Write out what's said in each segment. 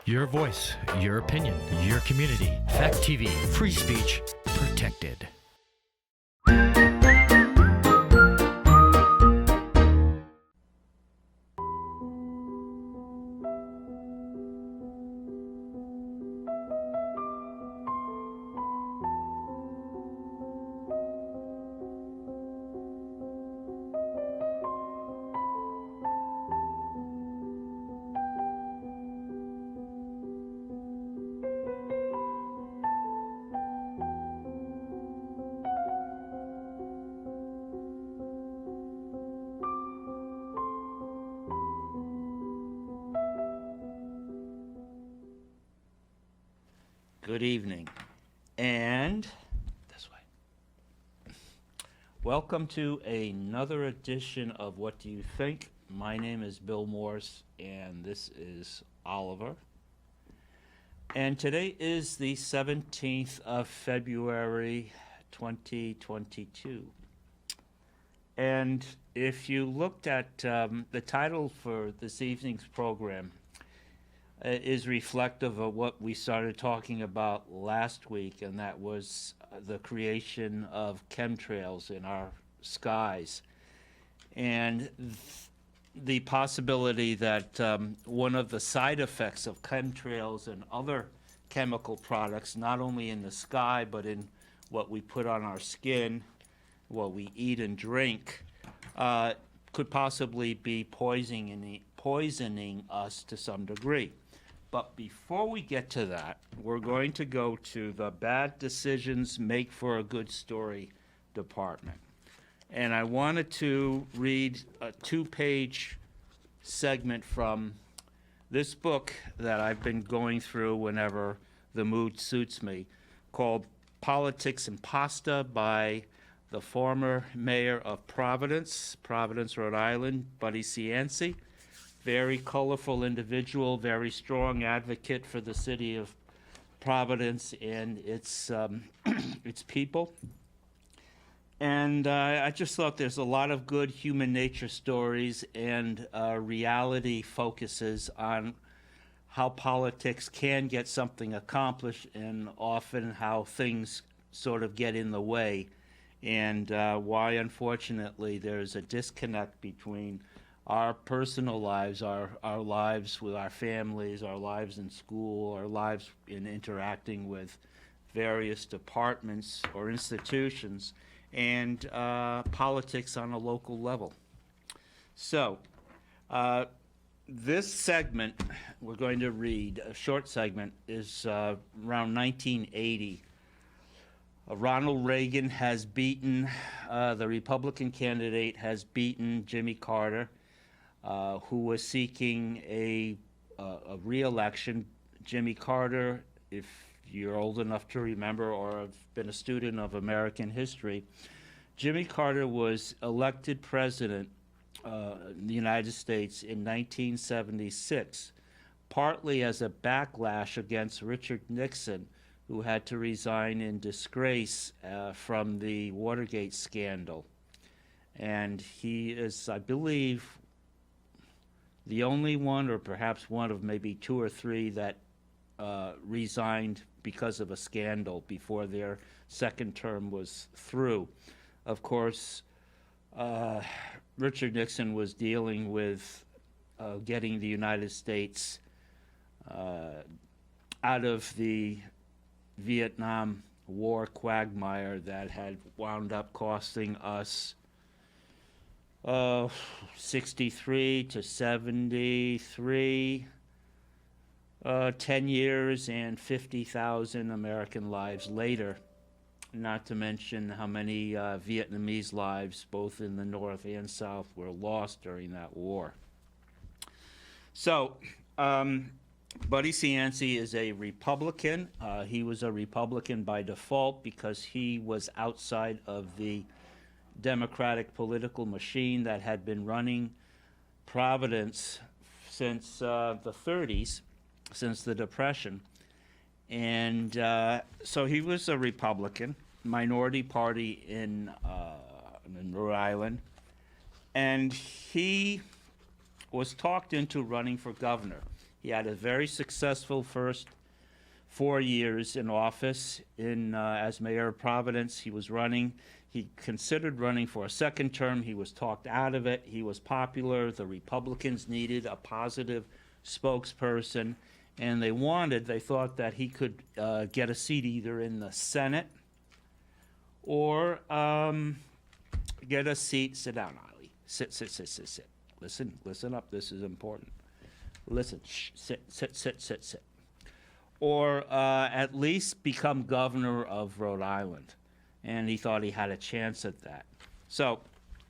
Your voice, your opinion, your community. Fact TV, free speech protected. Good evening, and this way. Welcome to another edition of What Do You Think? My name is Bill Morse, and this is Oliver. And today is the 17th of February, 2022. And if you looked at the title for this evening's program, is reflective of what we started talking about last week, and that was the creation of chemtrails in our skies. And the possibility that one of the side effects of chemtrails and other chemical products, not only in the sky, but in what we put on our skin, what we eat and drink, could possibly be poisoning us to some degree. But before we get to that, we're going to go to the Bad Decisions Make for a Good Story department. And I wanted to read a 2-page segment from this book that I've been going through whenever the mood suits me, called Politics and Pasta by the former mayor of Providence, Rhode Island, Buddy Cianci. Very colorful individual, very strong advocate for the city of Providence and its people. And I just thought there's a lot of good human nature stories and reality focuses on how politics can get something accomplished and often how things sort of get in the way, and why, unfortunately, there's a disconnect between our personal lives, our lives with our families, our lives in school, our lives in interacting with various departments or institutions, and politics on a local level. So, this segment we're going to read, a short segment, is around 1980. Ronald Reagan has beaten, the Republican candidate has beaten Jimmy Carter, who was seeking a re-election. Jimmy Carter, if you're old enough to remember or have been a student of American history, Jimmy Carter was elected president in the United States in 1976, partly as a backlash against Richard Nixon, who had to resign in disgrace from the Watergate scandal. And he is, I believe, the only one, or perhaps one of maybe 2 or 3 that resigned because of a scandal before their second term was through. Of course, Richard Nixon was dealing with getting the United States out of the Vietnam War quagmire that had wound up costing us 63 to 73, 10 years and 50,000 American lives later, not to mention how many Vietnamese lives, both in the North and South, were lost during that war. So, Buddy Cianci is a Republican. He was a Republican by default because he was outside of the Democratic political machine that had been running Providence since the 30s, since the Depression. And so he was a Republican, minority party in Rhode Island. And he was talked into running for governor. He had a very successful first 4 years in office as mayor of Providence. He was running. He considered running for a second term. He was talked out of it. He was popular. The Republicans needed a positive spokesperson, and they thought that he could get a seat either in the Senate or get a seat. Sit down, Ollie. Sit. Listen up. This is important. Listen. Shh. Sit. Or at least become governor of Rhode Island. And he thought he had a chance at that. So,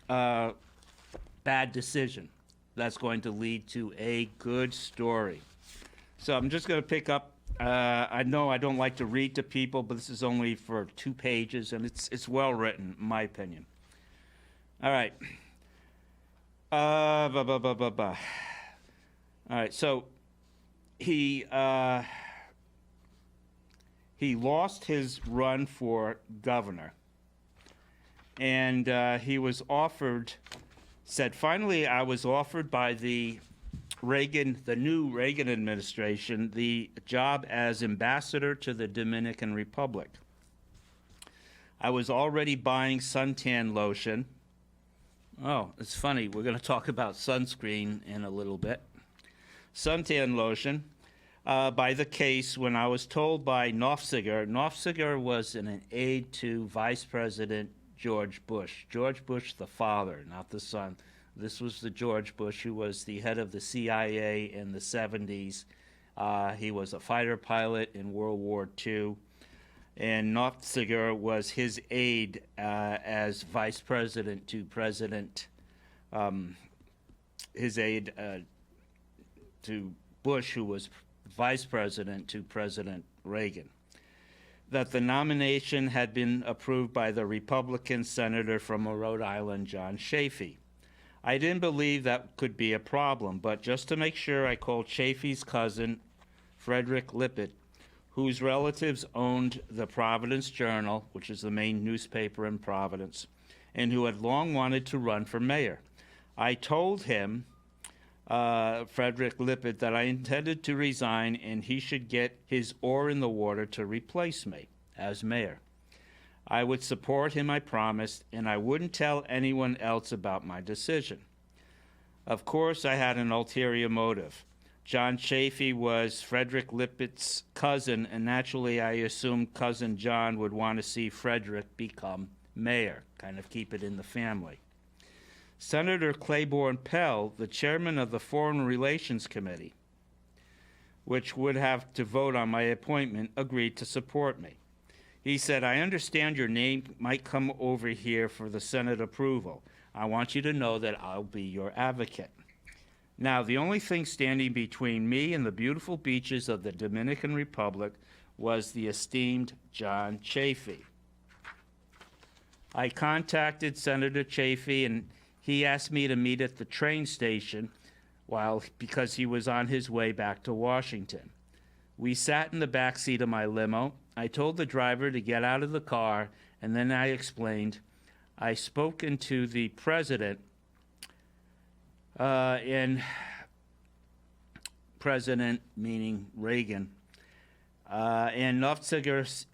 bad decision. That's going to lead to a good story. So I'm just going to pick up. I know I don't like to read to people, but this is only for 2 pages, and it's well written, in my opinion. All right. All right. So he lost his run for governor, and he was offered. Said, finally, I was offered by the new Reagan administration, the job as ambassador to the Dominican Republic. I was already buying suntan lotion. Oh, it's funny. We're going to talk about sunscreen in a little bit. Suntan lotion by the case when I was told by Nofziger was an aide to Vice President George Bush the father, not the son. This was the George Bush who was the head of the CIA in the 70s. He was a fighter pilot in World War II, and Nofziger was his aide as vice president to President, his aide to Bush, who was vice president to President Reagan. That the nomination had been approved by the Republican senator from Rhode Island, John Chafee. I didn't believe that could be a problem, but just to make sure, I called Chafee's cousin, Frederick Lippitt, whose relatives owned the Providence Journal, which is the main newspaper in Providence, and who had long wanted to run for mayor. I told him, Frederick Lippitt, that I intended to resign and he should get his oar in the water to replace me as mayor. I would support him, I promised, and I wouldn't tell anyone else about my decision. Of course, I had an ulterior motive. John Chafee was Frederick Lippitt's cousin, and naturally I assumed Cousin John would want to see Frederick become mayor, kind of keep it in the family. Senator Claiborne Pell, the chairman of the Foreign Relations Committee, which would have to vote on my appointment, agreed to support me. He said, I understand your name might come over here for the Senate approval. I want you to know that I'll be your advocate. Now, the only thing standing between me and the beautiful beaches of the Dominican Republic was the esteemed John Chafee. I contacted Senator Chafee, and he asked me to meet at the train station because he was on his way back to Washington. We sat in the back seat of my limo. I told the driver to get out of the car, and then I explained I spoken to the president, and president meaning Reagan, and Nofziger,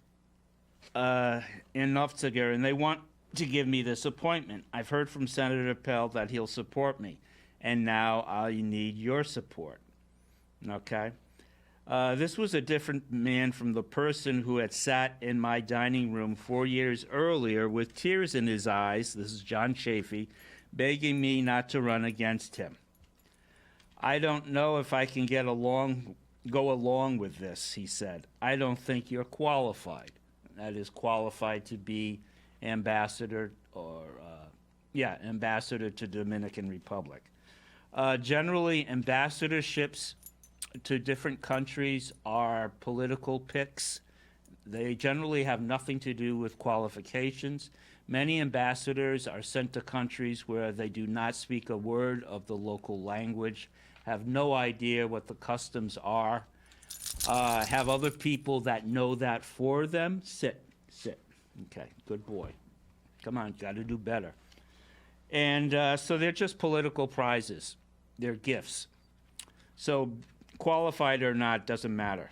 and they want to give me this appointment. I've heard from Senator Pell that he'll support me, and now I need your support. Okay? This was a different man from the person who had sat in my dining room 4 years earlier with tears in his eyes, this is John Chafee, begging me not to run against him. I don't know if I can go along with this, he said. I don't think you're qualified. That is, qualified to be ambassador ambassador to Dominican Republic. Generally, ambassadorships to different countries are political picks. They generally have nothing to do with qualifications. Many ambassadors are sent to countries where they do not speak a word of the local language, have no idea what the customs are, have other people that know that for them. Sit. Okay, good boy. Come on, got to do better. And so they're just political prizes. They're gifts. So Qualified or not, doesn't matter.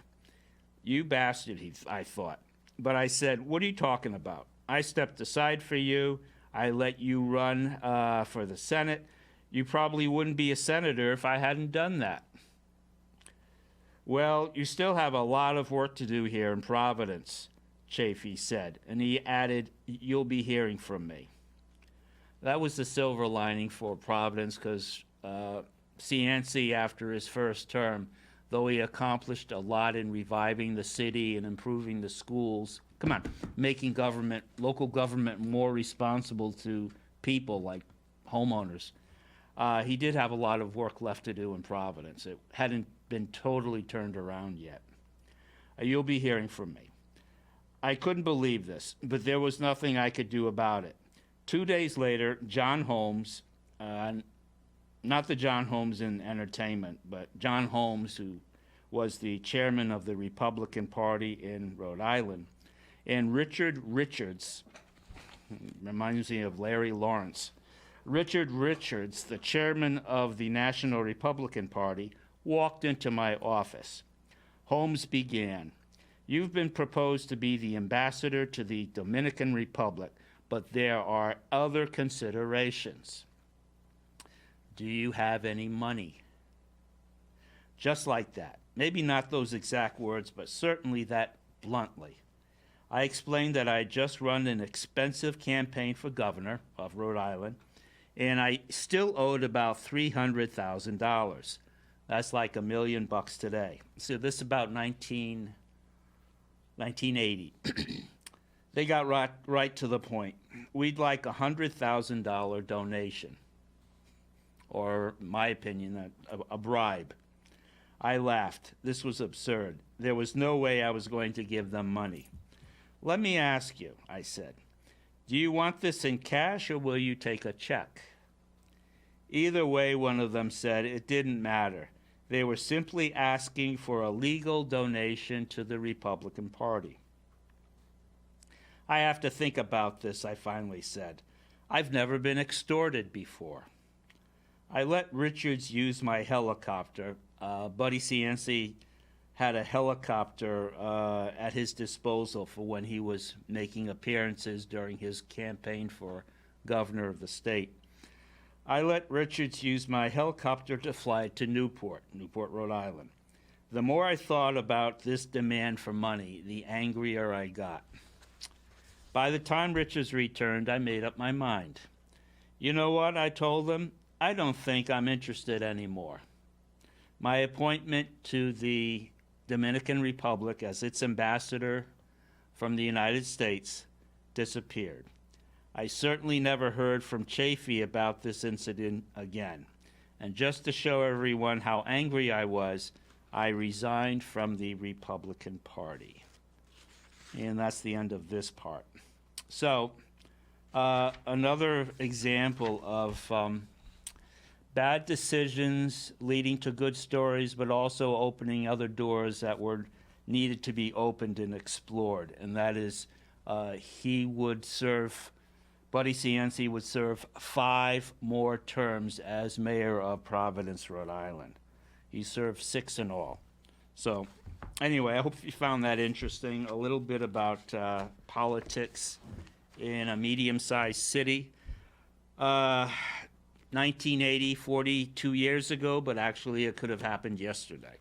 You bastard, I thought. But I said, what are you talking about? I stepped aside for you. I let you run for the Senate. You probably wouldn't be a senator if I hadn't done that. Well, you still have a lot of work to do here in Providence, Chafee said. And he added, you'll be hearing from me. That was the silver lining for Providence, because Cianci, after his first term, though he accomplished a lot in reviving the city and improving the schools, making local government more responsible to people like homeowners, he did have a lot of work left to do in Providence. It hadn't been totally turned around yet. You'll be hearing from me. I couldn't believe this, but there was nothing I could do about it. 2 days later, John Holmes, not the John Holmes in entertainment, but John Holmes, who was the chairman of the Republican Party in Rhode Island, and Richard Richards, reminds me of Larry Lawrence, Richard Richards, the chairman of the National Republican Party, walked into my office. Holmes began, "You've been proposed to be the ambassador to the Dominican Republic, but there are other considerations. Do you have any money?" Just like that. Maybe not those exact words, but certainly that bluntly. I explained that I had just run an expensive campaign for governor of Rhode Island, and I still owed about $300,000. That's like $1 million today. So this is about 1980. They got right to the point. We'd like a $100,000 donation, or, in my opinion, a bribe. I laughed. This was absurd. There was no way I was going to give them money. "Let me ask you," I said, "do you want this in cash or will you take a check?" Either way, one of them said, it didn't matter. They were simply asking for a legal donation to the Republican Party. "I have to think about this," I finally said. "I've never been extorted before." I let Richards use my helicopter. Buddy Cianci had a helicopter at his disposal for when he was making appearances during his campaign for governor of the state. I let Richards use my helicopter to fly to Newport, Rhode Island. The more I thought about this demand for money, the angrier I got. By the time Richards returned, I made up my mind. "You know what?" I told him. "I don't think I'm interested anymore." My appointment to the Dominican Republic as its ambassador from the United States disappeared. I certainly never heard from Chafee about this incident again. And just to show everyone how angry I was, I resigned from the Republican Party. And that's the end of this part. So, another example of bad decisions leading to good stories, but also opening other doors that were needed to be opened and explored. And that is, Buddy Cianci would serve 5 more terms as mayor of Providence, Rhode Island. He served 6 in all. So, anyway, I hope you found that interesting. A little bit about politics in a medium-sized city. 1980, 42 years ago, but actually it could have happened yesterday.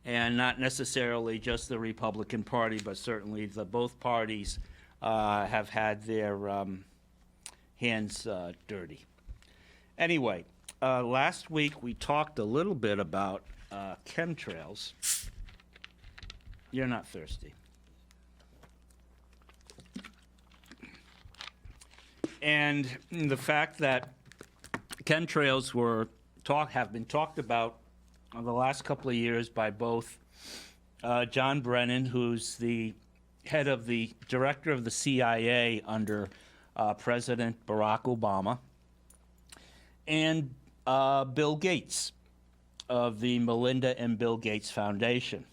And not necessarily just the Republican Party, but certainly both parties have had their hands dirty. Anyway, last week we talked a little bit about chemtrails. You're not thirsty. And the fact that chemtrails have been talked about in the last couple of years by both John Brennan, who's the director of the CIA under President Barack Obama, and Bill Gates of the Melinda and Bill Gates Foundation,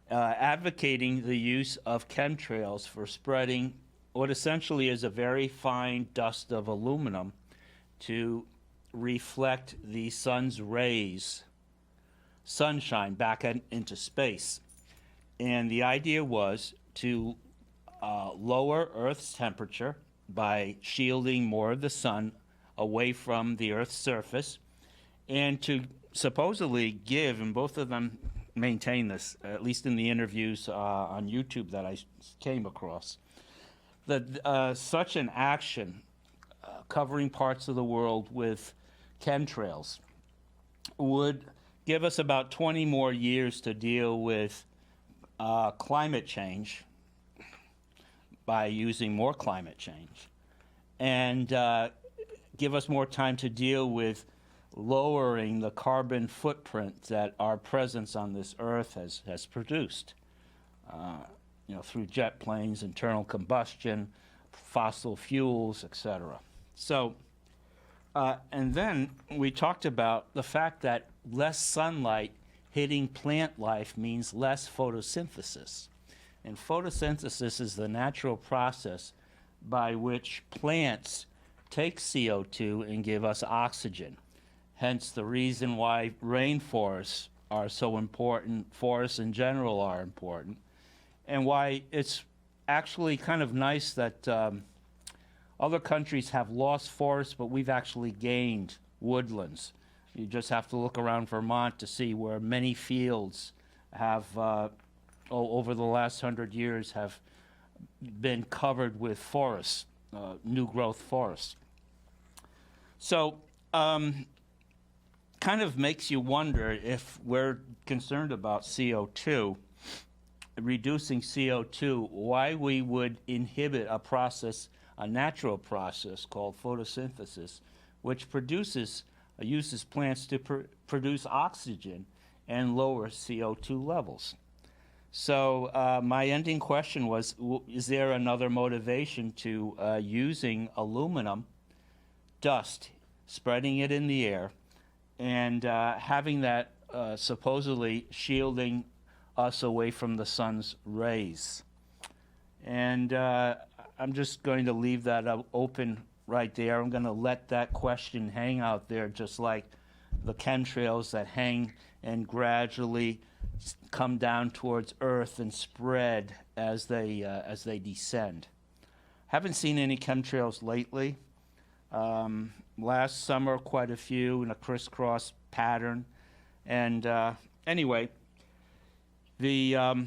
advocating the use of chemtrails for spreading what essentially is a very fine dust of aluminum to reflect the sun's rays sunshine back into space. And the idea was to lower Earth's temperature by shielding more of the sun away from the Earth's surface, and to supposedly give, and both of them maintain this, at least in the interviews on YouTube that I came across, that such an action covering parts of the world with chemtrails would give us about 20 more years to deal with climate change by using more climate change, and give us more time to deal with lowering the carbon footprint that our presence on this earth has produced, through jet planes, internal combustion, fossil fuels, etc. So, and then we talked about the fact that less sunlight hitting plant life means less photosynthesis. And photosynthesis is the natural process by which plants take CO2 and give us oxygen. Hence the reason why rainforests are so important, forests in general are important, and why it's actually kind of nice that other countries have lost forests, but we've actually gained woodlands. You just have to look around Vermont to see where many fields have, over the last 100 years, have been covered with forests, new growth forests. So, kind of makes you wonder, if we're concerned about CO2, reducing CO2, why we would inhibit a process, a natural process called photosynthesis, which uses plants to produce oxygen and lower CO2 levels. So my ending question was, is there another motivation to using aluminum dust, spreading it in the air, and having that supposedly shielding us away from the sun's rays? And I'm just going to leave that open right there. I'm going to let that question hang out there, just like the chemtrails that hang and gradually come down towards Earth and spread as they descend. Haven't seen any chemtrails lately. Last summer, quite a few in a crisscross pattern. And anyway, the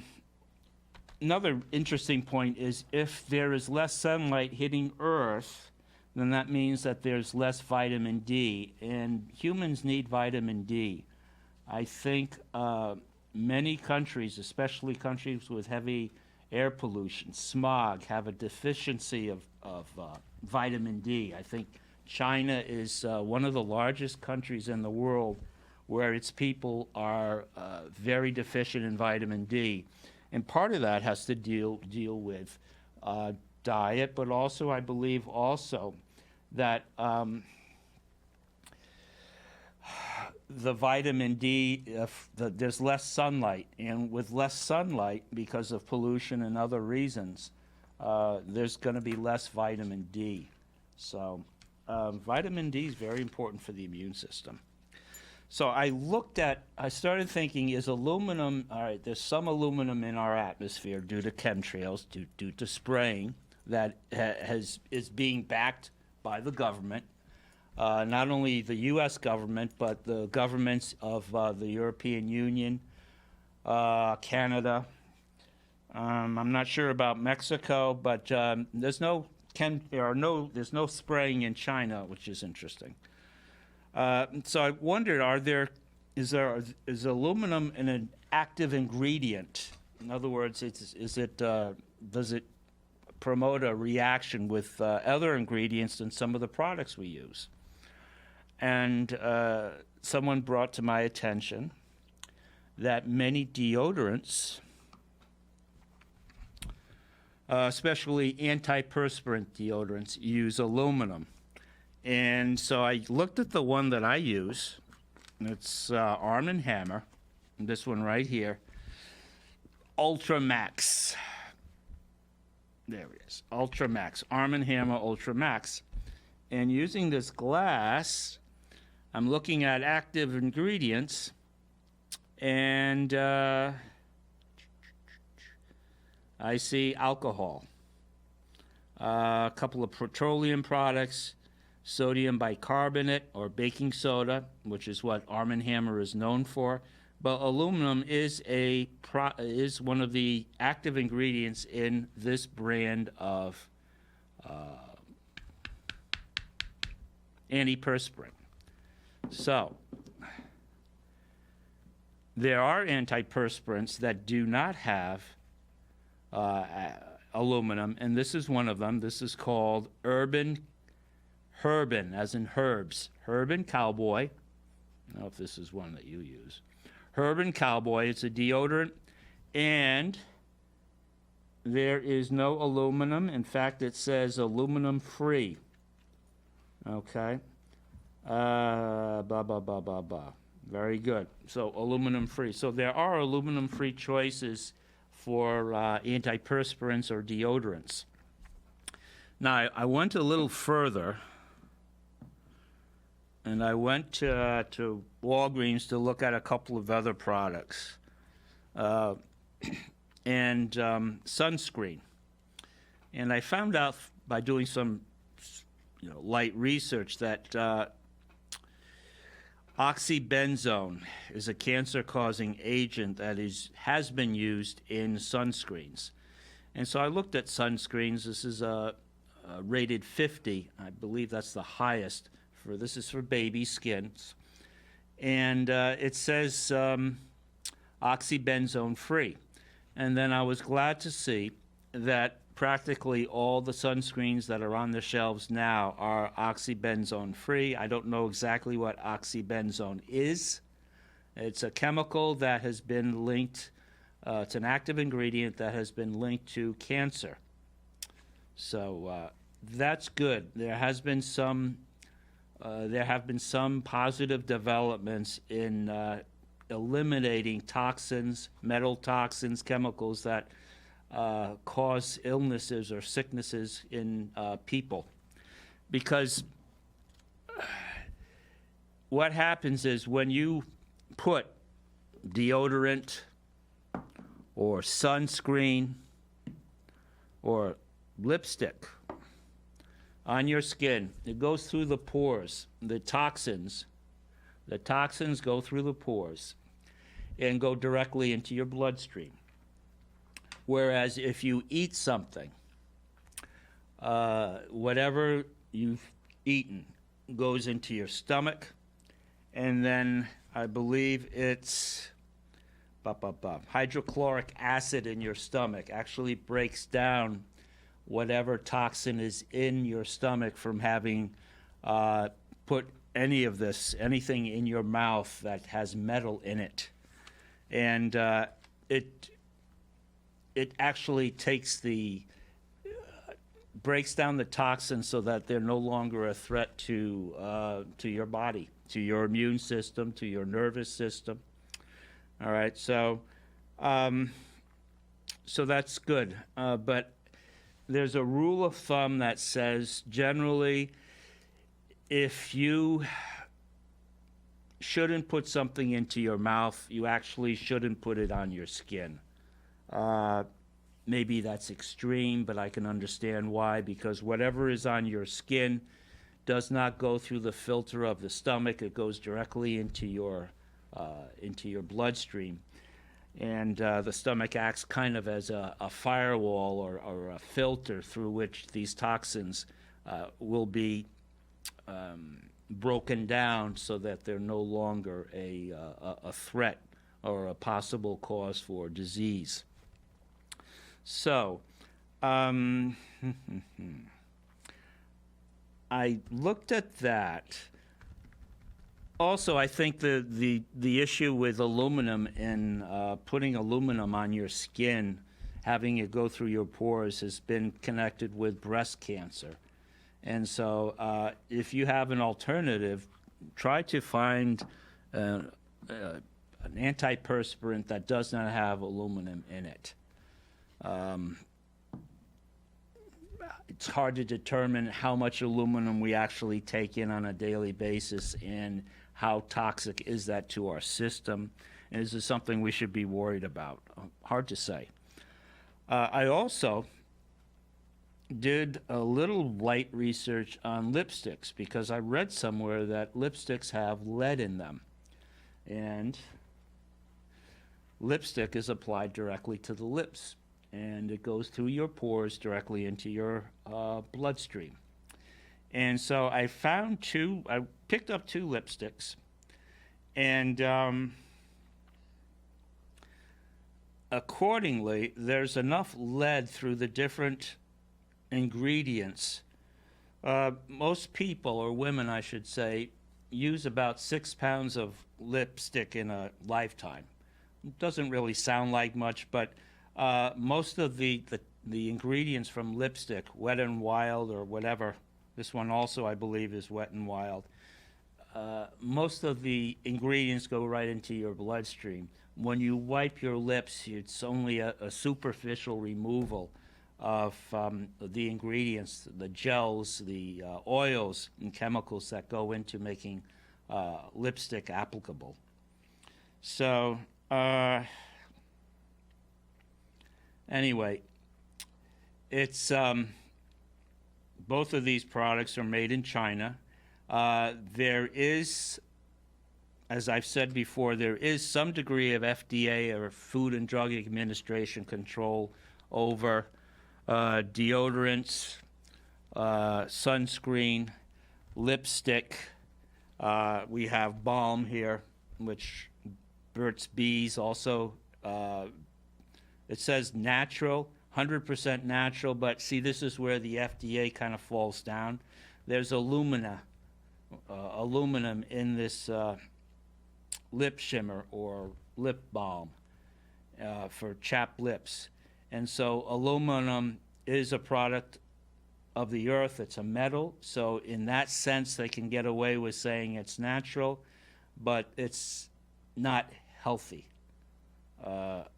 another interesting point is, if there is less sunlight hitting Earth, then that means that there's less vitamin D, and humans need vitamin D. I think many countries, especially countries with heavy air pollution, smog, have a deficiency of vitamin D. I think China is one of the largest countries in the world where its people are very deficient in vitamin D. And part of that has to deal with diet, but also, I believe, that the vitamin D, there's less sunlight, and with less sunlight, because of pollution and other reasons, there's going to be less vitamin D. So vitamin D is very important for the immune system. So I started thinking, is aluminum, all right, there's some aluminum in our atmosphere due to chemtrails, due to spraying that is being backed by the government, not only the U.S. government, but the governments of the European Union, Canada. I'm not sure about Mexico, but there's no spraying in China, which is interesting. So I wondered, is aluminum an active ingredient? In other words, does it promote a reaction with other ingredients than some of the products we use? And someone brought to my attention that many deodorants, especially antiperspirant deodorants, use aluminum. And so I looked at the one that I use. It's Arm & Hammer, this one right here, Ultra Max. There it is, Ultra Max, Arm & Hammer Ultra Max. And using this glass, I'm looking at active ingredients, And I see alcohol, a couple of petroleum products, sodium bicarbonate or baking soda, which is what Arm & Hammer is known for. But aluminum is one of the active ingredients in this brand of antiperspirant. So there are antiperspirants that do not have aluminum, and this is one of them. This is called Herbin, as in herbs. Herbin Cowboy. I don't know if this is one that you use. Herbin Cowboy. It's a deodorant, and there is no aluminum. In fact, it says aluminum free. Okay. Blah, blah, blah, blah, blah. Very good. So aluminum free. So there are aluminum free choices for antiperspirants or deodorants. Now, I went a little further, and I went to Walgreens to look at a couple of other products, and sunscreen. And I found out by doing some light research that oxybenzone is a cancer-causing agent that has been used in sunscreens. And so I looked at sunscreens. This is rated 50. I believe that's the highest. This is for baby skins. And it says oxybenzone free. And then I was glad to see that practically all the sunscreens that are on the shelves now are oxybenzone free. I don't know exactly what oxybenzone is. It's a chemical that has been linked, it's an active ingredient that has been linked to cancer. So that's good. There have been some positive developments in eliminating toxins, metal toxins, chemicals that cause illnesses or sicknesses in people. Because what happens is when you put deodorant or sunscreen or lipstick on your skin, it goes through the pores. The toxins go through the pores and go directly into your bloodstream. Whereas if you eat something, whatever you've eaten goes into your stomach, and then I believe it's hydrochloric acid in your stomach actually breaks down whatever toxin is in your stomach from having put anything in your mouth that has metal in it. And it actually breaks down the toxins so that they're no longer a threat to your body, to your immune system, to your nervous system. All right, so that's good. But there's a rule of thumb that says generally if you shouldn't put something into your mouth, you actually shouldn't put it on your skin. Maybe that's extreme, but I can understand why, because whatever is on your skin does not go through the filter of the stomach. It goes directly into your bloodstream. And the stomach acts kind of as a firewall or a filter through which these toxins will be broken down so that they're no longer a threat or a possible cause for disease. So, I looked at that. Also, I think the issue with aluminum and putting aluminum on your skin, having it go through your pores, has been connected with breast cancer. And so if you have an alternative, try to find an antiperspirant that does not have aluminum in it. It's hard to determine how much aluminum we actually take in on a daily basis and how toxic is that to our system. Is this something we should be worried about? Hard to say. I also did a little light research on lipsticks because I read somewhere that lipsticks have lead in them. And lipstick is applied directly to the lips, and it goes through your pores directly into your bloodstream. And so I picked up two lipsticks, and accordingly, there's enough lead through the different ingredients. Most people, or women I should say, use about 6 pounds of lipstick in a lifetime. It doesn't really sound like much, but most of the ingredients from lipstick, Wet n Wild or whatever, this one also I believe is Wet n Wild, most of the ingredients go right into your bloodstream. When you wipe your lips, it's only a superficial removal of the ingredients, the gels, the oils and chemicals that go into making lipstick applicable. So anyway, it's both of these products are made in China. There is, as I've said before, there is some degree of FDA or Food and Drug Administration control over deodorants, sunscreen, lipstick. We have balm here, which Burt's Bees also, it says natural, 100% natural, but see, this is where the FDA kind of falls down. There's aluminum in this lip shimmer or lip balm for chapped lips. And so aluminum is a product of the earth. It's a metal. So in that sense, they can get away with saying it's natural, but it's not healthy.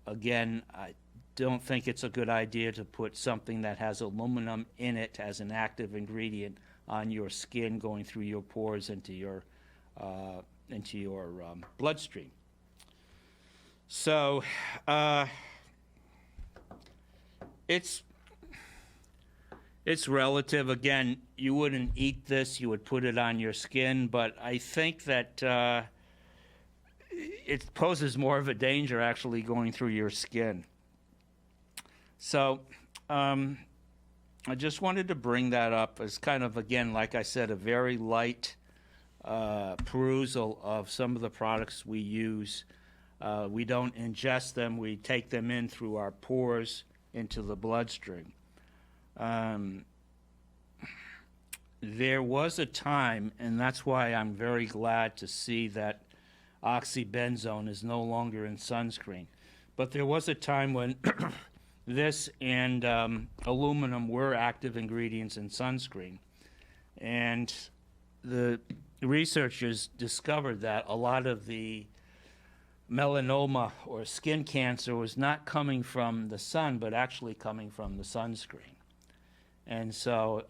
Again, I don't think it's a good idea to put something that has aluminum in it as an active ingredient on your skin, going through your pores into your bloodstream. So it's relative. Again, you wouldn't eat this; you would put it on your skin. But I think that it poses more of a danger actually going through your skin. So I just wanted to bring that up as kind of, again, like I said, a very light perusal of some of the products we use. We don't ingest them. We take them in through our pores into the bloodstream. There was a time, and that's why I'm very glad to see that oxybenzone is no longer in sunscreen. But there was a time when this and aluminum were active ingredients in sunscreen. And the researchers discovered that a lot of the melanoma or skin cancer was not coming from the sun, but actually coming from the sunscreen. And so,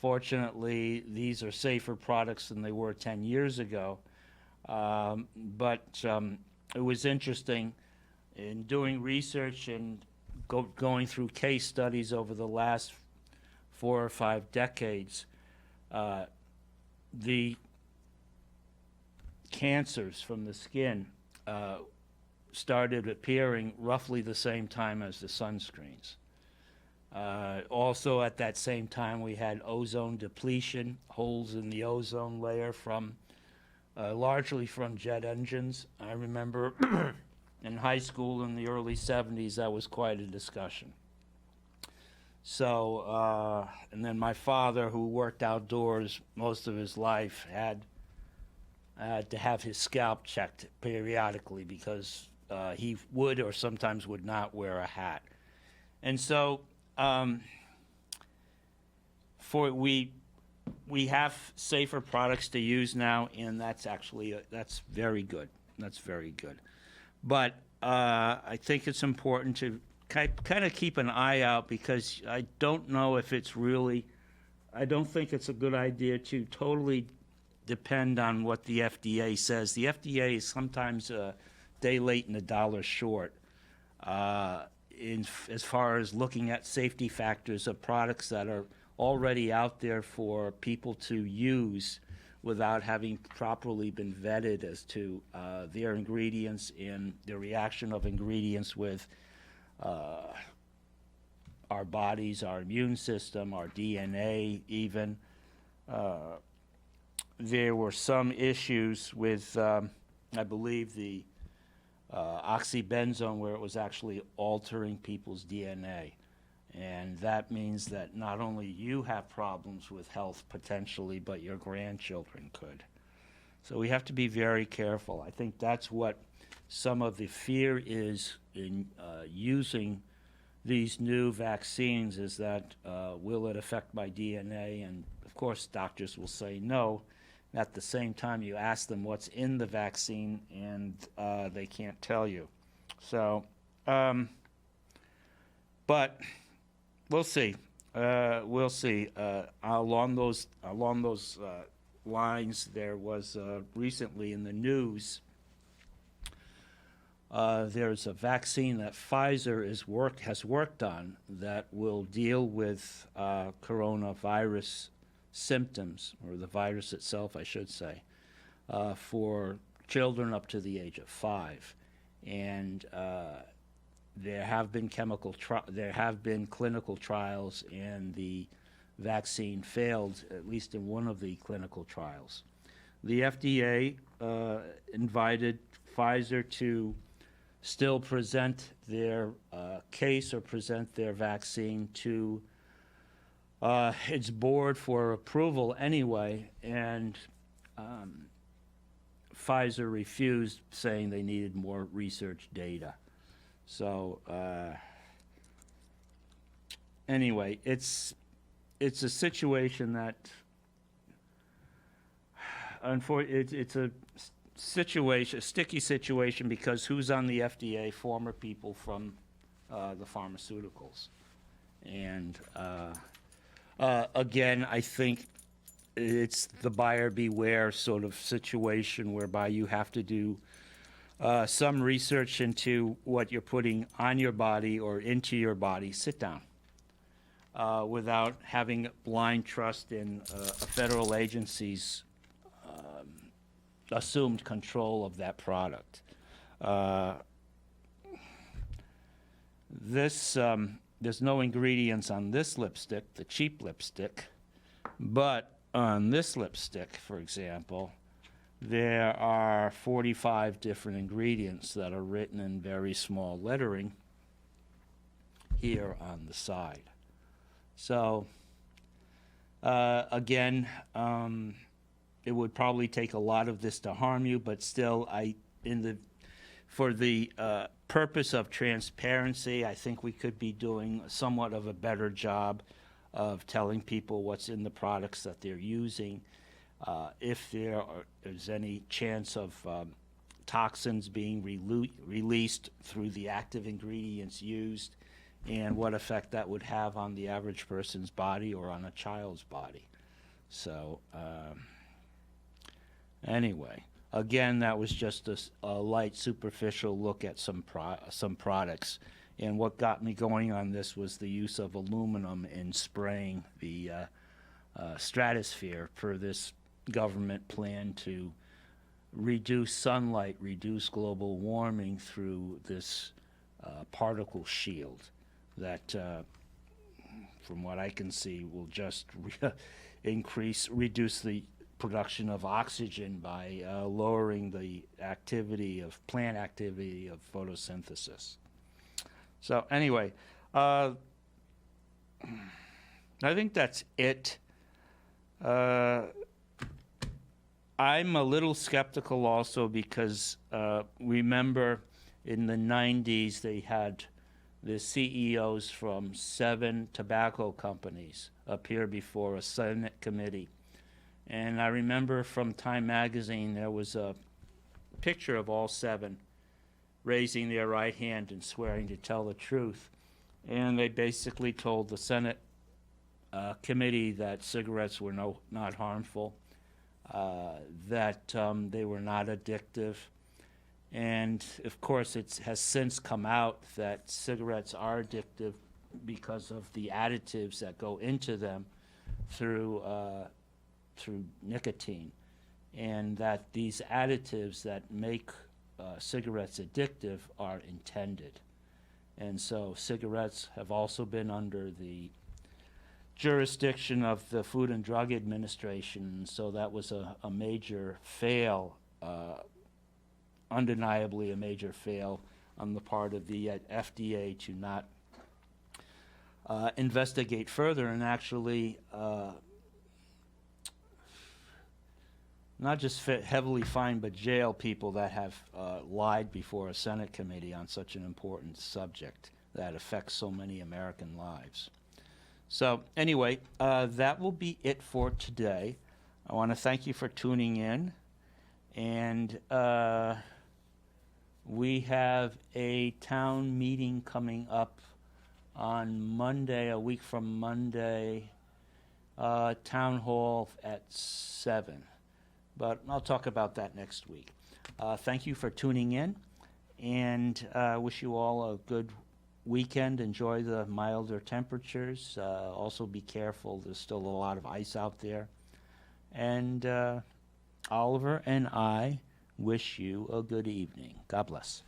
fortunately, these are safer products than they were 10 years ago. But it was interesting in doing research and going through case studies over the last 4 or 5 decades. The cancers from the skin started appearing roughly the same time as the sunscreens. Also at that same time, we had ozone depletion, holes in the ozone layer from largely from jet engines. I remember in high school in the early 70s, that was quite a discussion. So, and then my father, who worked outdoors most of his life, had to have his scalp checked periodically because he would or sometimes would not wear a hat. And so we have safer products to use now, and that's actually that's very good. That's very good. But I think it's important to kind of keep an eye out, because I don't know if it's really, I don't think it's a good idea to totally depend on what the FDA says. The FDA is sometimes day late and a dollar short as far as looking at safety factors of products that are already out there for people to use without having properly been vetted as to their ingredients and the reaction of ingredients with our bodies, our immune system, our DNA even. There were some issues with, I believe, the oxybenzone, where it was actually altering people's DNA. And that means that not only you have problems with health potentially, but your grandchildren could. So we have to be very careful. I think that's what some of the fear is in using these new vaccines, is that will it affect my DNA? And of course doctors will say no. At the same time, you ask them what's in the vaccine, and they can't tell you. So, but we'll see. We'll see. Along those lines, there was recently in the news. There's a vaccine that Pfizer has worked on that will deal with coronavirus symptoms, or the virus itself, I should say, for children up to the age of 5. And there have been clinical trials, and the vaccine failed, at least in one of the clinical trials. The FDA invited Pfizer to still present their case or present their vaccine to its board for approval anyway, and Pfizer refused, saying they needed more research data. So anyway, it's a situation that, unfortunately, it's a sticky situation, because who's on the FDA? Former people from the pharmaceuticals. And again, I think it's the buyer beware sort of situation, whereby you have to do some research into what you're putting on your body or into your body. Sit down. Without having blind trust in a federal agency's assumed control of that product. There's no ingredients on this lipstick, the cheap lipstick, but on this lipstick, for example, there are 45 different ingredients that are written in very small lettering here on the side. So again, it would probably take a lot of this to harm you, but still, for the purpose of transparency, I think we could be doing somewhat of a better job of telling people what's in the products that they're using, if there is any chance of toxins being released through the active ingredients used, and what effect that would have on the average person's body or on a child's body. So anyway, again, that was just a light, superficial look at some products. And what got me going on this was the use of aluminum in spraying the stratosphere per this government plan to reduce sunlight, reduce global warming through this particle shield that, from what I can see, will just reduce the production of oxygen by lowering the plant activity of photosynthesis. So anyway, I think that's it. I'm a little skeptical also, because remember in the 90s they had the CEOs from 7 tobacco companies appear before a Senate committee. And I remember from Time magazine there was a picture of all 7 raising their right hand and swearing to tell the truth. And they basically told the Senate committee that cigarettes were not harmful, that they were not addictive, And of course, it has since come out that cigarettes are addictive because of the additives that go into them through nicotine, and that these additives that make cigarettes addictive are intended. And so cigarettes have also been under the jurisdiction of the Food and Drug Administration, so that was a major fail, undeniably a major fail on the part of the FDA to not investigate further and actually not just heavily fine but jail people that have lied before a Senate committee on such an important subject that affects so many American lives. So anyway, that will be it for today. I want to thank you for tuning in, and we have a town meeting coming up on Monday, a week from Monday, town hall at 7. But I'll talk about that next week. Thank you for tuning in, and wish you all a good weekend. Enjoy the milder temperatures. Also be careful. There's still a lot of ice out there. And Oliver and I wish you a good evening. God bless.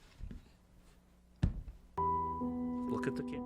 Look at the kid.